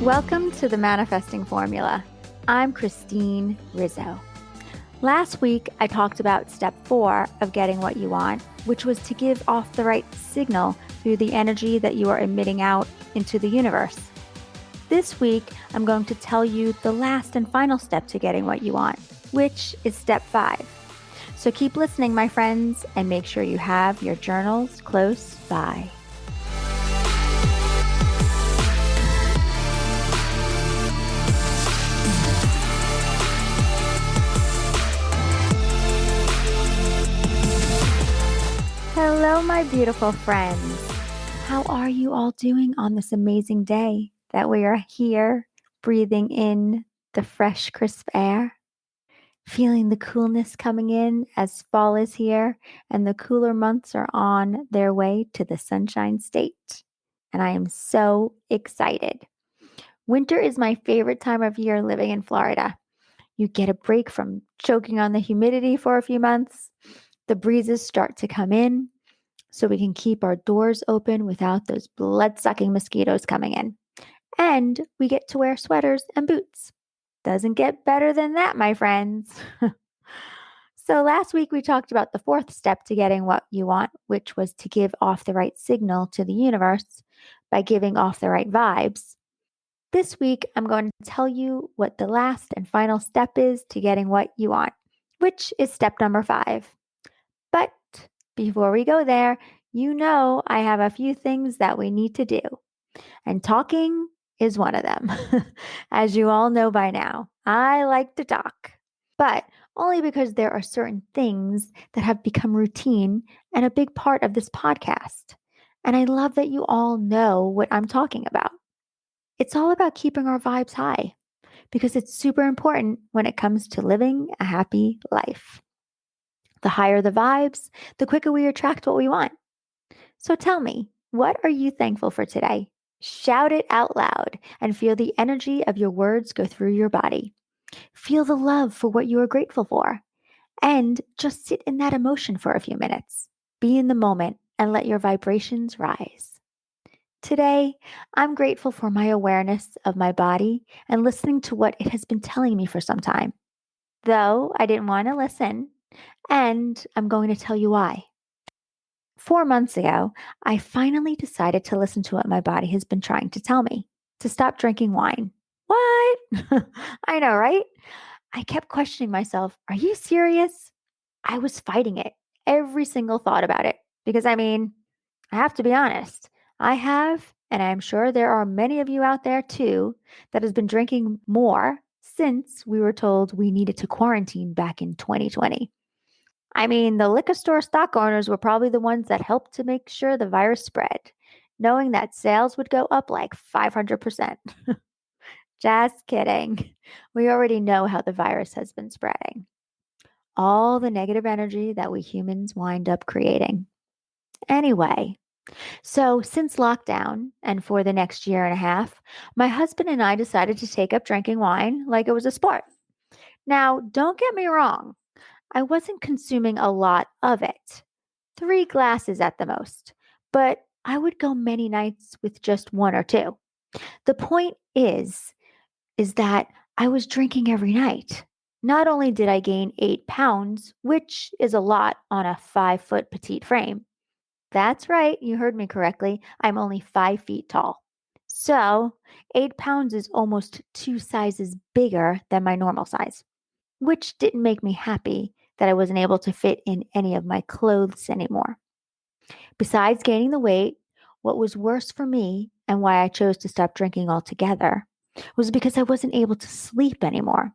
Welcome to the Manifesting Formula. I'm Christine Rizzo. Last week, I talked about step 4 of getting what you want, which was to give off the right signal through the energy that you are emitting out into the universe. This week, I'm going to tell you the last and final step to getting what you want, which is step 5. So keep listening, my friends, and make sure you have your journals close by. Hello, my beautiful friends. How are you all doing on this amazing day that we are here breathing in the fresh, crisp air? Feeling the coolness coming in as fall is here and the cooler months are on their way to the Sunshine State. And I am so excited. Winter is my favorite time of year living in Florida. You get a break from choking on the humidity for a few months. The breezes start to come in, so we can keep our doors open without those blood-sucking mosquitoes coming in. And we get to wear sweaters and boots. Doesn't get better than that, my friends. So last week we talked about the 4th step to getting what you want, which was to give off the right signal to the universe by giving off the right vibes. This week I'm going to tell you what the last and final step is to getting what you want, which is step number 5. But before we go there, you know I have a few things that we need to do. And talking is one of them. As you all know by now, I like to talk. But only because there are certain things that have become routine and a big part of this podcast. And I love that you all know what I'm talking about. It's all about keeping our vibes high because it's super important when it comes to living a happy life. The higher the vibes, the quicker we attract what we want. So tell me, what are you thankful for today? Shout it out loud and feel the energy of your words go through your body. Feel the love for what you are grateful for. And just sit in that emotion for a few minutes. Be in the moment and let your vibrations rise. Today, I'm grateful for my awareness of my body and listening to what it has been telling me for some time. Though I didn't want to listen, and I'm going to tell you why. 4 months ago, I finally decided to listen to what my body has been trying to tell me, to stop drinking wine. What? I know, right? I kept questioning myself. Are you serious? I was fighting it, every single thought about it. Because I have to be honest. I have, and I'm sure there are many of you out there too, that has been drinking more since we were told we needed to quarantine back in 2020. The liquor store stock owners were probably the ones that helped to make sure the virus spread, knowing that sales would go up like 500%. Just kidding. We already know how the virus has been spreading. All the negative energy that we humans wind up creating. Anyway, so since lockdown and for the next year and a half, my husband and I decided to take up drinking wine like it was a sport. Now, don't get me wrong. I wasn't consuming a lot of it, 3 glasses at the most, but I would go many nights with just 1 or 2. The point is that I was drinking every night. Not only did I gain 8 pounds, which is a lot on a 5-foot petite frame. That's right, you heard me correctly. I'm only 5 feet tall. So 8 pounds is almost 2 sizes bigger than my normal size, which didn't make me happy that I wasn't able to fit in any of my clothes anymore. Besides gaining the weight, what was worse for me and why I chose to stop drinking altogether was because I wasn't able to sleep anymore.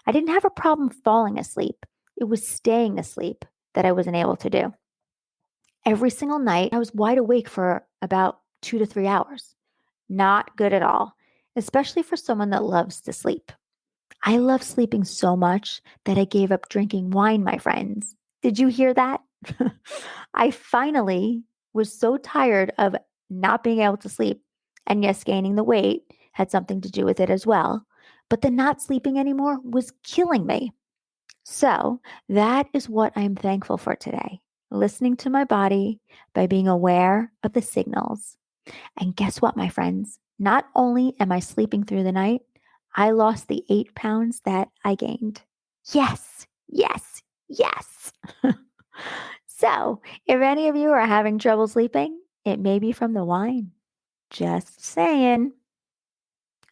I didn't have a problem falling asleep. It was staying asleep that I wasn't able to do. Every single night, I was wide awake for about 2 to 3 hours. Not good at all, especially for someone that loves to sleep. I love sleeping so much that I gave up drinking wine, my friends. Did you hear that? I finally was so tired of not being able to sleep. And yes, gaining the weight had something to do with it as well. But the not sleeping anymore was killing me. So that is what I'm thankful for today. Listening to my body by being aware of the signals. And guess what, my friends? Not only am I sleeping through the night, I lost the 8 pounds that I gained. Yes, yes, yes. So, if any of you are having trouble sleeping, it may be from the wine. Just saying.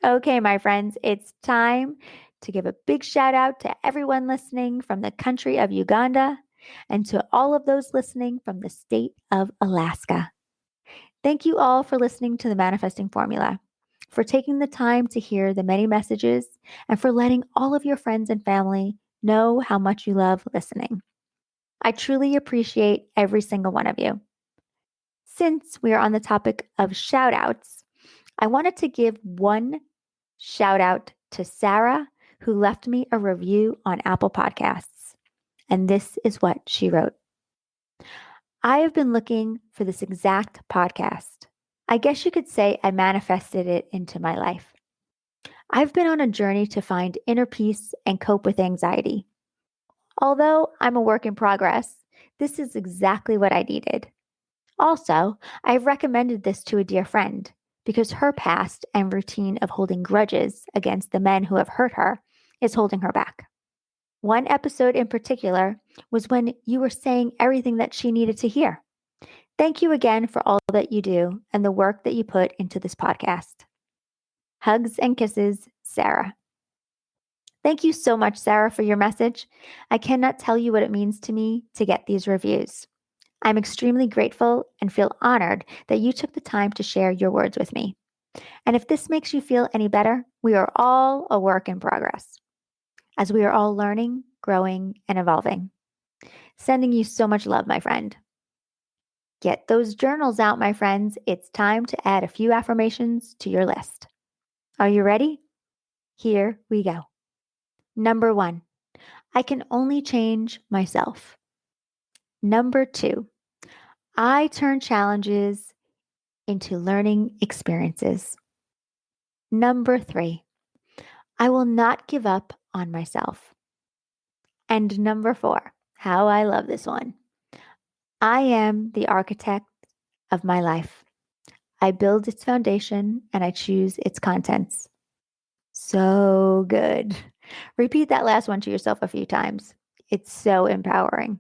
Okay, my friends, it's time to give a big shout out to everyone listening from the country of Uganda and to all of those listening from the state of Alaska. Thank you all for listening to the Manifesting Formula, for taking the time to hear the many messages, and for letting all of your friends and family know how much you love listening. I truly appreciate every single one of you. Since we are on the topic of shout outs, I wanted to give one shout out to Sarah, who left me a review on Apple Podcasts. And this is what she wrote. I have been looking for this exact podcast. I guess you could say I manifested it into my life. I've been on a journey to find inner peace and cope with anxiety. Although I'm a work in progress, this is exactly what I needed. Also, I've recommended this to a dear friend because her past and routine of holding grudges against the men who have hurt her is holding her back. One episode in particular was when you were saying everything that she needed to hear. Thank you again for all that you do and the work that you put into this podcast. Hugs and kisses, Sarah. Thank you so much, Sarah, for your message. I cannot tell you what it means to me to get these reviews. I'm extremely grateful and feel honored that you took the time to share your words with me. And if this makes you feel any better, we are all a work in progress, as we are all learning, growing, and evolving. Sending you so much love, my friend. Get those journals out, my friends. It's time to add a few affirmations to your list. Are you ready? Here we go. Number 1, I can only change myself. Number 2, I turn challenges into learning experiences. Number 3, I will not give up on myself. And number 4, how I love this one. I am the architect of my life. I build its foundation and I choose its contents. So good. Repeat that last one to yourself a few times. It's so empowering.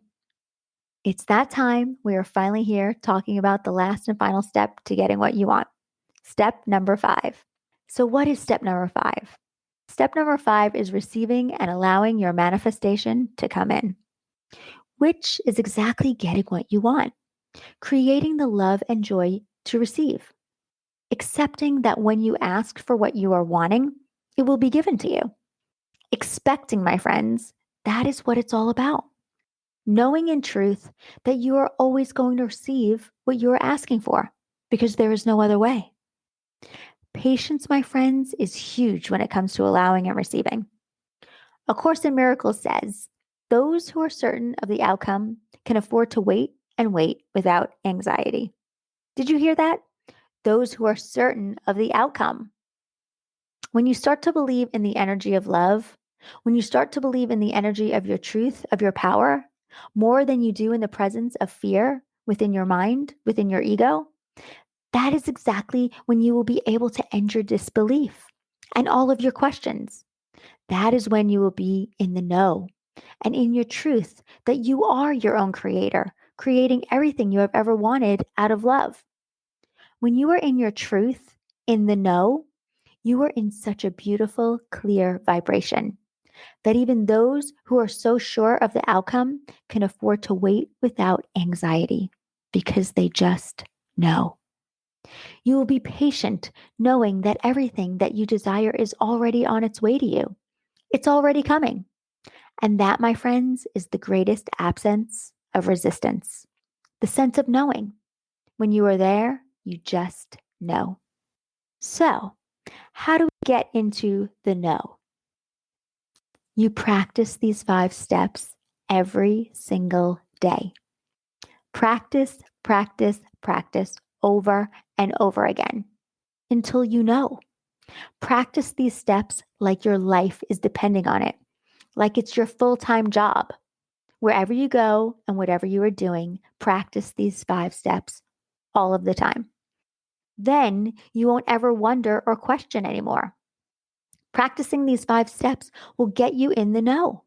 It's that time we are finally here talking about the last and final step to getting what you want. Step number 5. So, what is step number 5? Step number 5 is receiving and allowing your manifestation to come in, which is exactly getting what you want, creating the love and joy to receive, accepting that when you ask for what you are wanting, it will be given to you. Expecting, my friends, that is what it's all about. Knowing in truth that you are always going to receive what you are asking for because there is no other way. Patience, my friends, is huge when it comes to allowing and receiving. A Course in Miracles says, those who are certain of the outcome can afford to wait and wait without anxiety. Did you hear that? Those who are certain of the outcome. When you start to believe in the energy of love, when you start to believe in the energy of your truth, of your power, more than you do in the presence of fear within your mind, within your ego, that is exactly when you will be able to end your disbelief and all of your questions. That is when you will be in the know and in your truth that you are your own creator, creating everything you have ever wanted out of love. When you are in your truth, in the know, you are in such a beautiful, clear vibration that even those who are so sure of the outcome can afford to wait without anxiety because they just know. You will be patient knowing that everything that you desire is already on its way to you. It's already coming. And that, my friends, is the greatest absence of resistance. The sense of knowing. When you are there, you just know. So, how do we get into the know? You practice these 5 steps every single day. Practice, practice, practice over and over again until you know. Practice these steps like your life is depending on it, like it's your full-time job. Wherever you go and whatever you are doing, practice these 5 steps all of the time. Then you won't ever wonder or question anymore. Practicing these 5 steps will get you in the know.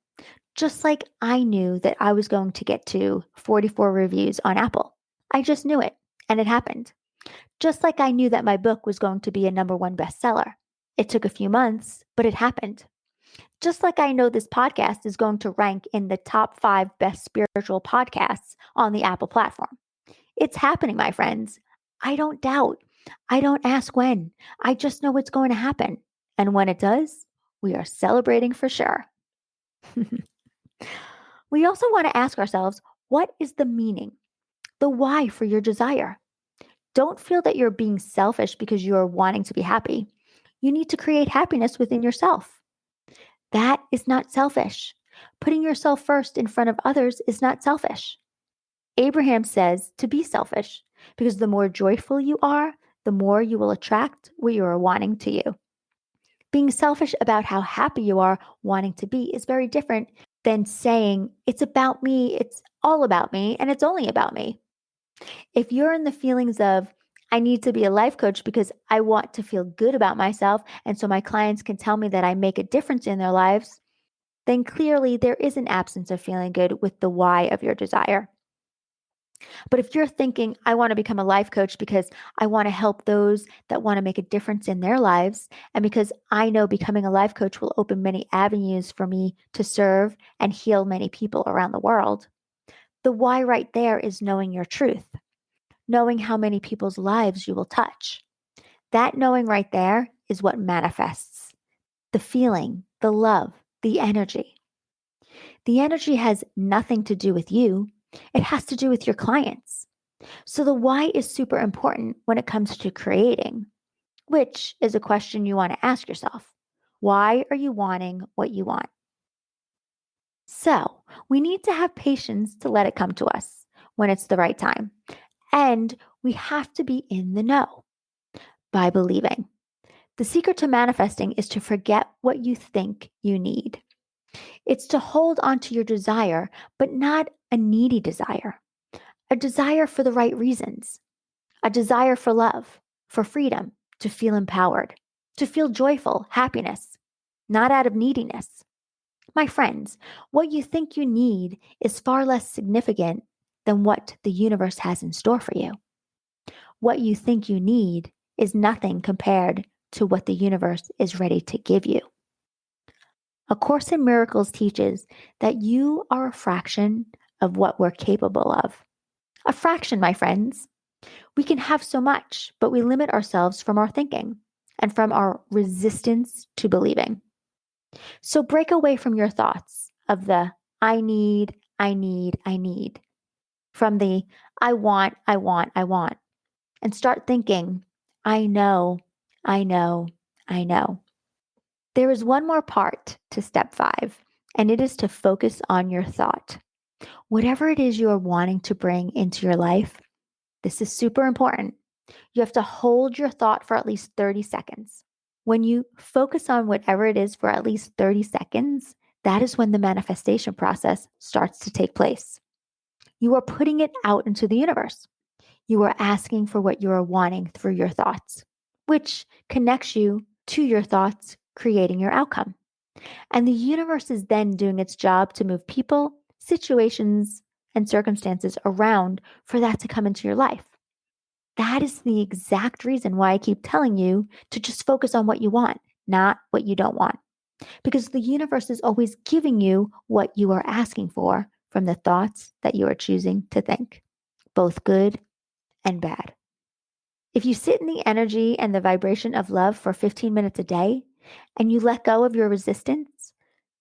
Just like I knew that I was going to get to 44 reviews on Apple. I just knew it, and it happened. Just like I knew that my book was going to be a #1 bestseller. It took a few months, but it happened. Just like I know this podcast is going to rank in the top 5 best spiritual podcasts on the Apple platform. It's happening, my friends. I don't doubt. I don't ask when. I just know it's going to happen. And when it does, we are celebrating for sure. We also want to ask ourselves, what is the meaning, the why for your desire? Don't feel that you're being selfish because you are wanting to be happy. You need to create happiness within yourself. That is not selfish. Putting yourself first in front of others is not selfish. Abraham says to be selfish because the more joyful you are, the more you will attract what you are wanting to you. Being selfish about how happy you are wanting to be is very different than saying, it's about me, it's all about me, and it's only about me. If you're in the feelings of, I need to be a life coach because I want to feel good about myself, and so my clients can tell me that I make a difference in their lives, then clearly there is an absence of feeling good with the why of your desire. But if you're thinking, I want to become a life coach because I want to help those that want to make a difference in their lives, and because I know becoming a life coach will open many avenues for me to serve and heal many people around the world, the why right there is knowing your truth, knowing how many people's lives you will touch. That knowing right there is what manifests the feeling, the love, the energy. The energy has nothing to do with you. It has to do with your clients. So the why is super important when it comes to creating, which is a question you want to ask yourself. Why are you wanting what you want? So we need to have patience to let it come to us when it's the right time. And we have to be in the know by believing. The secret to manifesting is to forget what you think you need. It's to hold on to your desire, but not a needy desire, a desire for the right reasons, a desire for love, for freedom, to feel empowered, to feel joyful, happiness, not out of neediness. My friends, what you think you need is far less significant than what the universe has in store for you. What you think you need is nothing compared to what the universe is ready to give you. A Course in Miracles teaches that you are a fraction of what we're capable of. A fraction, my friends. We can have so much, but we limit ourselves from our thinking and from our resistance to believing. So break away from your thoughts of the I need, I need, I need, from the I want, I want, I want, and start thinking, I know, I know, I know. There is one more part to step 5, and it is to focus on your thought. Whatever it is you are wanting to bring into your life, this is super important. You have to hold your thought for at least 30 seconds. When you focus on whatever it is for at least 30 seconds, that is when the manifestation process starts to take place. You are putting it out into the universe. You are asking for what you are wanting through your thoughts, which connects you to your thoughts, creating your outcome. And the universe is then doing its job to move people, situations, and circumstances around for that to come into your life. That is the exact reason why I keep telling you to just focus on what you want, not what you don't want. Because the universe is always giving you what you are asking for from the thoughts that you are choosing to think, both good and bad. If you sit in the energy and the vibration of love for 15 minutes a day and you let go of your resistance,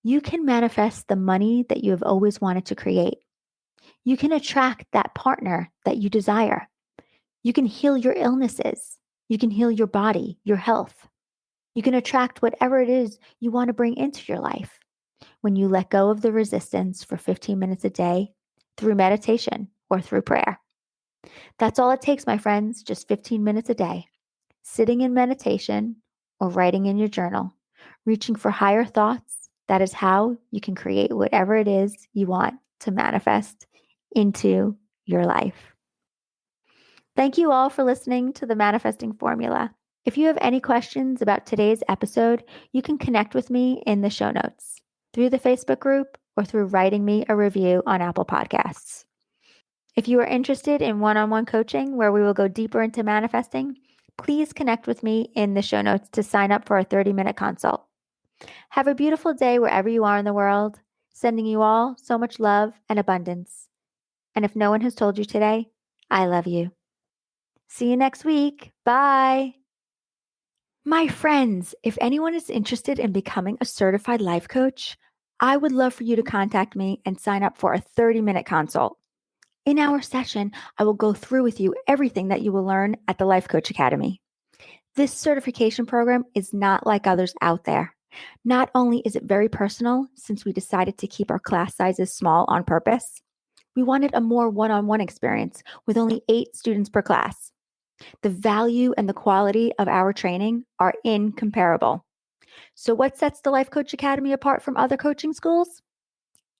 you can manifest the money that you have always wanted to create. You can attract that partner that you desire. You can heal your illnesses. You can heal your body, your health. You can attract whatever it is you want to bring into your life when you let go of the resistance for 15 minutes a day through meditation or through prayer. That's all it takes, my friends, just 15 minutes a day. Sitting in meditation or writing in your journal, reaching for higher thoughts. That is how you can create whatever it is you want to manifest into your life. Thank you all for listening to the Manifesting Formula. If you have any questions about today's episode, you can connect with me in the show notes through the Facebook group or through writing me a review on Apple Podcasts. If you are interested in one-on-one coaching where we will go deeper into manifesting, please connect with me in the show notes to sign up for a 30-minute consult. Have a beautiful day wherever you are in the world, sending you all so much love and abundance. And if no one has told you today, I love you. See you next week. Bye. My friends, if anyone is interested in becoming a certified life coach, I would love for you to contact me and sign up for a 30-minute consult. In our session, I will go through with you everything that you will learn at the Life Coach Academy. This certification program is not like others out there. Not only is it very personal, since we decided to keep our class sizes small on purpose, we wanted a more one-on-one experience with only 8 students per class. The value and the quality of our training are incomparable. So what sets the Life Coach Academy apart from other coaching schools?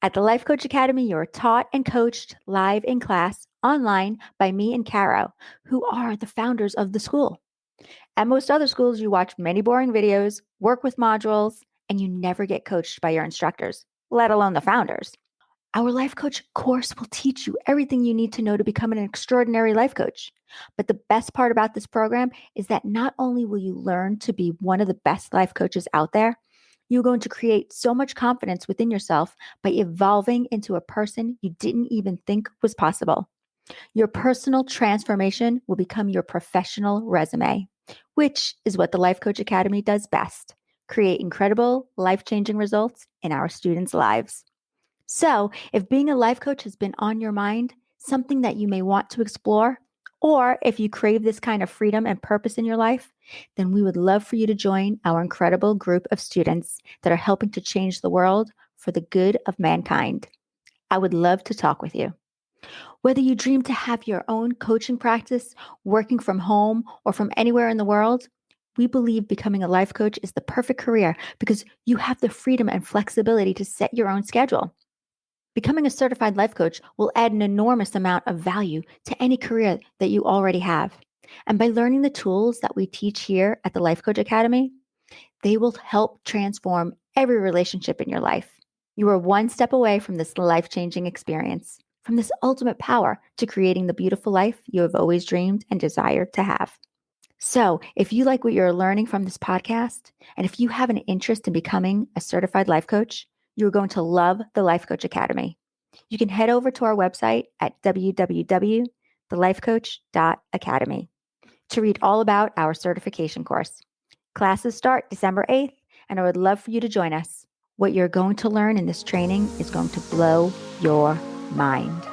At the Life Coach Academy, you're taught and coached live in class online by me and Caro, who are the founders of the school. At most other schools, you watch many boring videos, work with modules, and you never get coached by your instructors, let alone the founders. Our life coach course will teach you everything you need to know to become an extraordinary life coach. But the best part about this program is that not only will you learn to be one of the best life coaches out there, you're going to create so much confidence within yourself by evolving into a person you didn't even think was possible. Your personal transformation will become your professional resume, which is what the Life Coach Academy does best: create incredible, life-changing results in our students' lives. So, if being a life coach has been on your mind, something that you may want to explore, or if you crave this kind of freedom and purpose in your life, then we would love for you to join our incredible group of students that are helping to change the world for the good of mankind. I would love to talk with you. Whether you dream to have your own coaching practice, working from home, or from anywhere in the world, we believe becoming a life coach is the perfect career because you have the freedom and flexibility to set your own schedule. Becoming a certified life coach will add an enormous amount of value to any career that you already have. And by learning the tools that we teach here at the Life Coach Academy, they will help transform every relationship in your life. You are one step away from this life-changing experience, from this ultimate power to creating the beautiful life you have always dreamed and desired to have. So, if you like what you're learning from this podcast, and if you have an interest in becoming a certified life coach, you're going to love the Life Coach Academy. You can head over to our website at www.thelifecoach.academy to read all about our certification course. Classes start December 8th, and I would love for you to join us. What you're going to learn in this training is going to blow your mind.